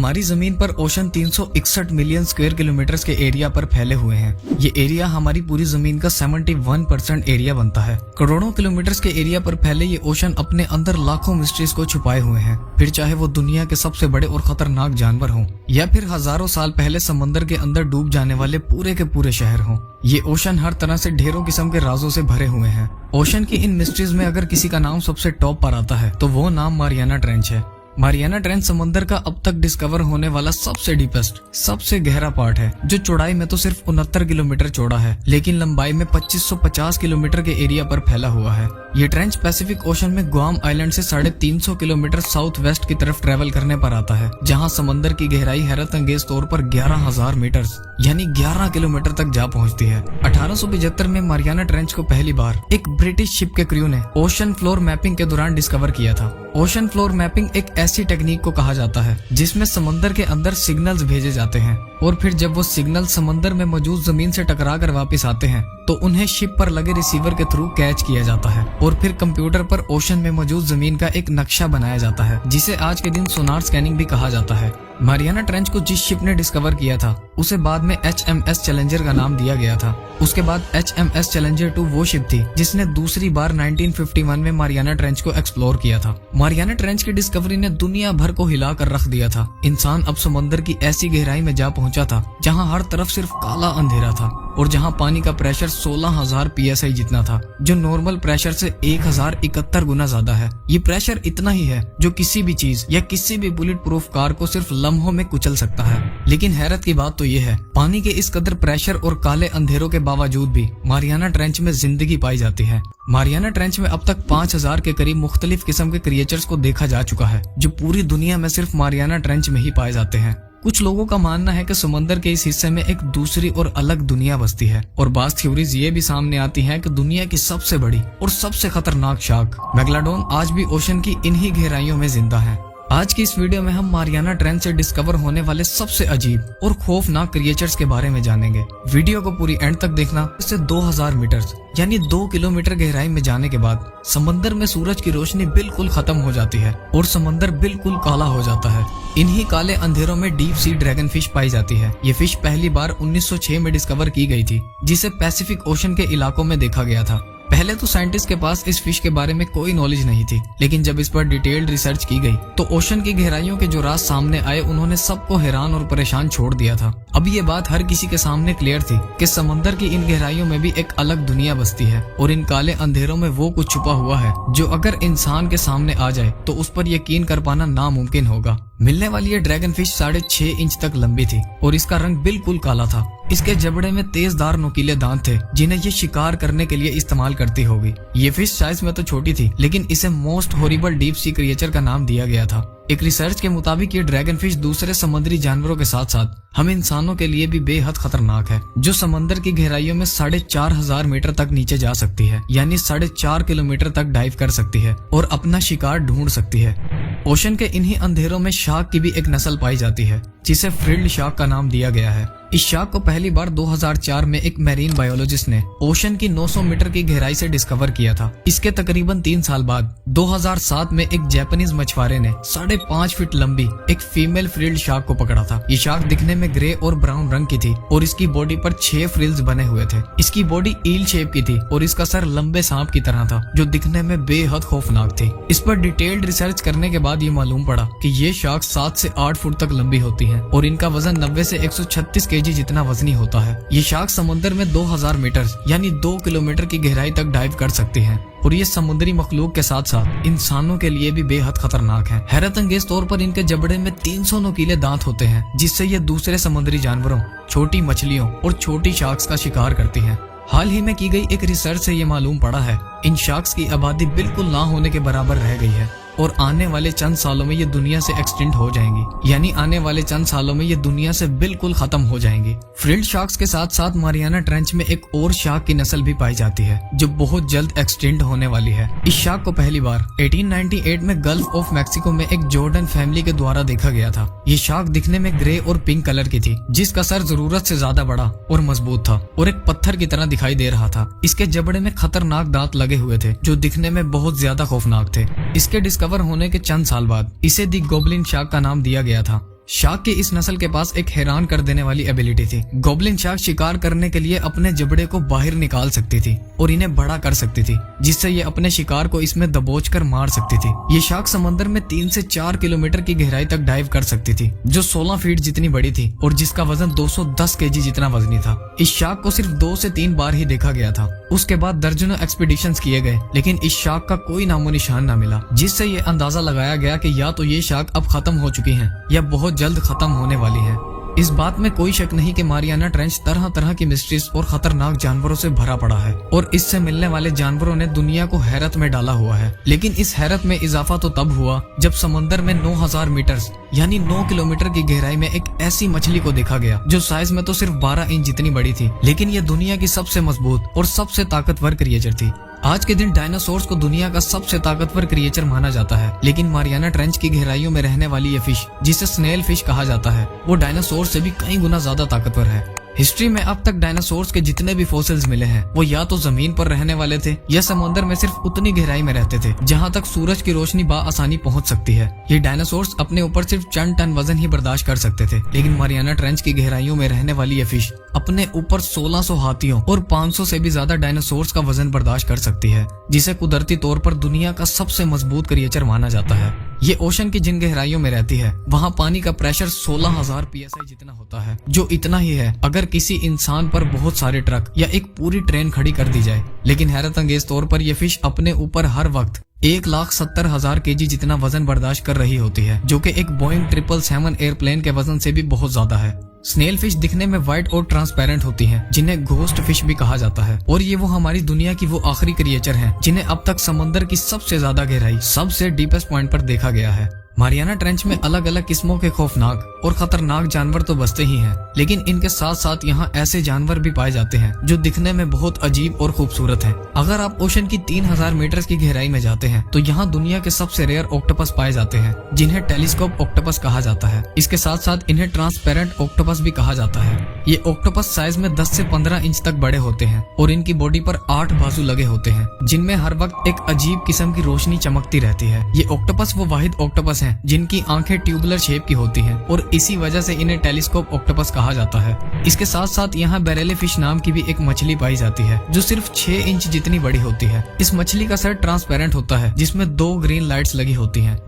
हमारी जमीन पर ओशन 361 मिलियन स्क्वायर किलोमीटर के एरिया पर फैले हुए हैं। ये एरिया हमारी पूरी जमीन का 71% एरिया बनता है। करोड़ों किलोमीटर के एरिया पर फैले ये ओशन अपने अंदर लाखों मिस्ट्रीज को छुपाए हुए हैं। फिर चाहे वो दुनिया के सबसे बड़े और खतरनाक जानवर हों या फिर हजारों साल पहले समंदर के अंदर डूब जाने वाले पूरे के पूरे शहर हों, ये ओशन हर तरह से ढेरों किस्म के राजों से भरे हुए हैं। ओशन की इन मिस्ट्रीज में अगर किसी का नाम सबसे टॉप पर आता है तो वो नाम मारियाना ट्रेंच है। मारियाना ट्रेंच समंदर का अब तक डिस्कवर होने वाला सबसे डीपेस्ट, सबसे गहरा पार्ट है, जो चौड़ाई में तो सिर्फ 69 किलोमीटर चौड़ा है, लेकिन लंबाई में 2550 किलोमीटर के एरिया पर फैला हुआ है। ये ट्रेंच पैसिफिक ओशन में गुआम आइलैंड से 350 किलोमीटर साउथ वेस्ट की तरफ ट्रेवल करने पर आता है, जहाँ समंदर की गहराई हैरत अंगेज तौर पर 11,000 मीटर यानी 11 किलोमीटर तक जा पहुँचती है। 1875 में मारियाना ट्रेंच को पहली बार एक ब्रिटिश शिप के क्रू ने ओशन फ्लोर मैपिंग के दौरान डिस्कवर किया था। ओशन फ्लोर मैपिंग एक ऐसी टेक्निक को कहा जाता है जिसमें समंदर के अंदर सिग्नल्स भेजे जाते हैं और फिर जब वो सिग्नल समंदर में मौजूद जमीन से टकरा कर वापस आते हैं तो उन्हें शिप पर लगे रिसीवर के थ्रू कैच किया जाता है और फिर कंप्यूटर पर ओशन में मौजूद जमीन का एक नक्शा बनाया जाता है, जिसे आज के दिन सोनार स्कैनिंग भी कहा जाता है। मारियाना ट्रेंच को जिस शिप ने डिस्कवर किया था उसे बाद में HMS चैलेंजर का नाम दिया गया था। उसके बाद HMS चैलेंजर 2 वो शिप थी जिसने दूसरी बार 1951 में मारियाना ट्रेंच को एक्सप्लोर किया था। मारियाना ट्रेंच की डिस्कवरी ने दुनिया भर को हिला कर रख दिया था। इंसान अब समंदर की ऐसी गहराई में जा पहुंचा था जहां हर तरफ सिर्फ काला अंधेरा था और जहां पानी का प्रेशर 16,000 PSI जितना था, जो नॉर्मल प्रेशर से 1071 गुना ज्यादा है। ये प्रेशर इतना ही है जो किसी भी चीज या किसी भी बुलेट प्रूफ कार को सिर्फ लम्हों में कुचल सकता है। लेकिन हैरत की बात तो ये है, पानी के इस कदर प्रेशर और काले अंधेरों के बावजूद भी मारियाना ट्रेंच में जिंदगी पाई जाती है। मारियाना ट्रेंच में अब तक 5000 के करीब मुख्तलिफ किस्म के क्रिएचर्स को देखा जा चुका है, जो पूरी दुनिया में सिर्फ मारियाना ट्रेंच में ही पाए जाते हैं। कुछ लोगों का मानना है कि समंदर के इस हिस्से में एक दूसरी और अलग दुनिया बसती है और बाज़ थ्योरीज ये भी सामने आती हैं कि दुनिया की सबसे बड़ी और सबसे खतरनाक शार्क मेगलाडोन आज भी ओशन की इन्हीं गहराइयों में जिंदा है। आज की इस वीडियो में हम मारियाना ट्रेंच से डिस्कवर होने वाले सबसे अजीब और खौफनाक क्रिएचर्स के बारे में जानेंगे। वीडियो को पूरी एंड तक देखना। इससे 2000 मीटर यानी 2 किलोमीटर गहराई में जाने के बाद समंदर में सूरज की रोशनी बिल्कुल खत्म हो जाती है और समंदर बिल्कुल काला हो जाता है। इन्हीं काले अंधेरों में डीप सी ड्रैगन फिश पाई जाती है। ये फिश पहली बार 1906 में डिस्कवर की गई थी, जिसे पैसिफिक ओशन के इलाकों में देखा गया था। पहले तो साइंटिस्ट के पास इस फिश के बारे में कोई नॉलेज नहीं थी, लेकिन जब इस पर डिटेल्ड रिसर्च की गई तो ओशन की गहराइयों के जो राज सामने आए उन्होंने सबको हैरान और परेशान छोड़ दिया था। अब ये बात हर किसी के सामने क्लियर थी कि समंदर की इन गहराइयों में भी एक अलग दुनिया बसती है और इन काले अंधेरों में वो कुछ छुपा हुआ है जो अगर इंसान के सामने आ जाए तो उस पर यकीन कर पाना नामुमकिन होगा। मिलने वाली ये ड्रैगन फिश 6.5 इंच तक लंबी थी और इसका रंग बिल्कुल काला था। इसके जबड़े में तेजदार नुकीले दांत थे जिन्हें ये शिकार करने के लिए इस्तेमाल करती होगी। ये फिश साइज में तो छोटी थी, लेकिन इसे most horrible deep sea creature का नाम दिया गया था। एक रिसर्च के मुताबिक ये ड्रैगन फिश दूसरे समुद्री जानवरों के साथ साथ हम इंसानों के लिए भी बेहद खतरनाक है, जो समंदर की गहराइयों में 4500 मीटर तक नीचे जा सकती है, यानी 4.5 किलोमीटर तक डाइव कर सकती है और अपना शिकार ढूंढ सकती है। ओशन के इन्हीं अंधेरों में शार्क की भी एक नस्ल पाई जाती है जिसे फ्रिल्ड शार्क का नाम दिया गया है। इस शार्क को पहली बार 2004 में एक मैरीन बायोलॉजिस्ट ने ओशन की 900 मीटर की गहराई से डिस्कवर किया था। इसके तकरीबन 3 साल बाद 2007 में एक जापानीज मछुआरे ने 5.5 फीट लंबी एक फीमेल फ्रिल्ड शार्क को पकड़ा था। ये शार्क दिखने में ग्रे और ब्राउन रंग की थी और इसकी बॉडी पर 6 फ्रिल्स बने हुए थे। इसकी बॉडी ईल शेप की थी और इसका सर लंबे सांप की तरह था, जो दिखने में बेहद खौफनाक थी। इस पर डिटेल्ड रिसर्च करने के बाद ये मालूम पड़ा कि ये शार्क 7 से 8 फुट तक लंबी होती है और इनका वजन 90 से 136 केजी जितना वजनी होता है। ये शार्क समुद्र में 2000 मीटर यानी 2 किलोमीटर की गहराई तक डाइव कर सकती है और ये समुद्री मखलूक के साथ साथ इंसानों के लिए भी बेहद खतरनाक है। हैरत अंगेज तौर पर इनके जबड़े में 300 नुकीले दांत होते हैं, जिससे ये दूसरे समुद्री जानवरों, छोटी मछलियों और छोटी शार्क्स का शिकार करती हैं। हाल ही में की गई एक रिसर्च से ये मालूम पड़ा है इन शार्क्स की आबादी बिल्कुल ना होने के बराबर रह गई है और आने वाले चंद सालों में ये दुनिया से एक्सटिंक्ट हो जाएंगी, यानी आने वाले चंद सालों में ये दुनिया से बिल्कुल खत्म हो जाएंगी। फ्रिल्ड शार्क्स के साथ साथ मारियाना ट्रेंच में एक और शार्क की नस्ल भी पाई जाती है जो बहुत जल्द एक्सटिंक्ट होने वाली है। इस शार्क को पहली बार 1898 में गल्फ ऑफ मैक्सिको में एक जॉर्डन फैमिली के द्वारा देखा गया था। ये शार्क दिखने में ग्रे और पिंक कलर की थी, जिसका सर जरूरत से ज्यादा बड़ा और मजबूत था और एक पत्थर की तरह दिखाई दे रहा था। इसके जबड़े में खतरनाक दांत लगे हुए थे जो दिखने में बहुत ज्यादा खौफनाक थे। इसके डिस्कवर होने के चंद साल बाद इसे दी गोब्लिन शार्क का नाम दिया गया था शार्क की इस नस्ल के पास एक हैरान कर देने वाली एबिलिटी थी। गोब्लिन शार्क शिकार करने के लिए अपने जबड़े को बाहर निकाल सकती थी और इन्हें बड़ा कर सकती थी, जिससे ये अपने शिकार को इसमें दबोचकर मार सकती थी। ये शार्क समंदर में 3 से 4 किलोमीटर की गहराई तक डाइव कर सकती थी, जो 16 फीट जितनी बड़ी थी और जिसका वजन 210 केजी जितना वजनी था। इस शार्क को सिर्फ 2 से 3 बार ही देखा गया था। उसके बाद दर्जनों एक्सपीडिशंस किए गए, लेकिन इस शार्क का कोई नामो निशान न मिला, जिससे ये अंदाजा लगाया गया कि या तो ये शार्क अब खत्म हो चुकी हैं या बहुत जल्द खत्म होने वाली है। इस बात में कोई शक नहीं कि मारियाना ट्रेंच तरह तरह की मिस्ट्रीज और खतरनाक जानवरों से भरा पड़ा है और इससे मिलने वाले जानवरों ने दुनिया को हैरत में डाला हुआ है। लेकिन इस हैरत में इजाफा तो तब हुआ जब समंदर में 9000 मीटर यानी 9 किलोमीटर की गहराई में एक ऐसी मछली को देखा गया जो साइज में तो सिर्फ 12 इंच जितनी बड़ी थी, लेकिन ये दुनिया की सबसे मजबूत और सबसे ताकतवर क्रिएचर थी। आज के दिन डायनासोर्स को दुनिया का सबसे ताकतवर क्रिएचर माना जाता है, लेकिन मारियाना ट्रेंच की गहराइयों में रहने वाली ये फिश, जिसे स्नेल फिश कहा जाता है, वो डायनासोर से भी कई गुना ज्यादा ताकतवर है। हिस्ट्री में अब तक डायनासोर्स के जितने भी फॉसिल्स मिले हैं वो या तो जमीन पर रहने वाले थे या समुद्र में सिर्फ उतनी गहराई में रहते थे जहां तक सूरज की रोशनी आसानी पहुंच सकती है। ये डायनासोर्स अपने ऊपर सिर्फ चंद टन वजन ही बर्दाश्त कर सकते थे, लेकिन मारियाना ट्रेंच की गहराइयों में रहने वाली ये फिश अपने ऊपर 1600 हाथियों और 500 से भी ज्यादा डायनासोर्स का वजन बर्दाश्त कर सकती है, जिसे कुदरती तौर पर दुनिया का सबसे मजबूत क्रिएचर माना जाता है। ये ओशन की जिन गहराइयों में रहती है वहाँ पानी का प्रेशर 16,000 PSI जितना होता है, जो इतना ही है अगर किसी इंसान पर बहुत सारे ट्रक या एक पूरी ट्रेन खड़ी कर दी जाए। लेकिन हैरत अंगेज तौर पर यह फिश अपने ऊपर हर वक्त 1,70,000 केजी जितना वजन बर्दाश्त कर रही होती है, जो कि एक बोइंग 777 एयरप्लेन के वजन से भी बहुत ज्यादा है। स्नेल फिश दिखने में व्हाइट और ट्रांसपेरेंट होती हैं, जिन्हें घोस्ट फिश भी कहा जाता है, और ये वो हमारी दुनिया की वो आखिरी क्रिएचर हैं जिन्हें अब तक समंदर की सबसे ज्यादा गहराई, सबसे डीपेस्ट पॉइंट पर देखा गया है। मारियाना ट्रेंच में अलग अलग किस्मों के खौफनाक और खतरनाक जानवर तो बसते ही हैं, लेकिन इनके साथ साथ यहाँ ऐसे जानवर भी पाए जाते हैं जो दिखने में बहुत अजीब और खूबसूरत हैं। अगर आप ओशन की 3000 मीटर की गहराई में जाते हैं तो यहाँ दुनिया के सबसे रेयर ऑक्टोपस पाए जाते हैं, जिन्हें टेलीस्कोप ऑक्टोपस कहा जाता है। इसके साथ साथ इन्हें ट्रांसपेरेंट ऑक्टोपस भी कहा जाता है। ये ऑक्टोपस साइज में 10 से 15 इंच तक बड़े होते हैं और इनकी बॉडी पर 8 बाजू लगे होते हैं, जिनमें हर वक्त एक अजीब किस्म की रोशनी चमकती रहती है। ये ऑक्टोपस वो वाहिद ऑक्टोपस हैं जिनकी आंखें ट्यूबुलर शेप की होती हैं और इसी वजह से इन्हें टेलीस्कोप ऑक्टोपस कहा जाता है। इसके साथ साथ यहाँ बेरेले फिश नाम की भी एक मछली पाई जाती है जो सिर्फ 6 इंच जितनी बड़ी होती है। इस मछली का सर ट्रांसपेरेंट होता है जिसमें 2 ग्रीन लाइट्स लगी होती हैं।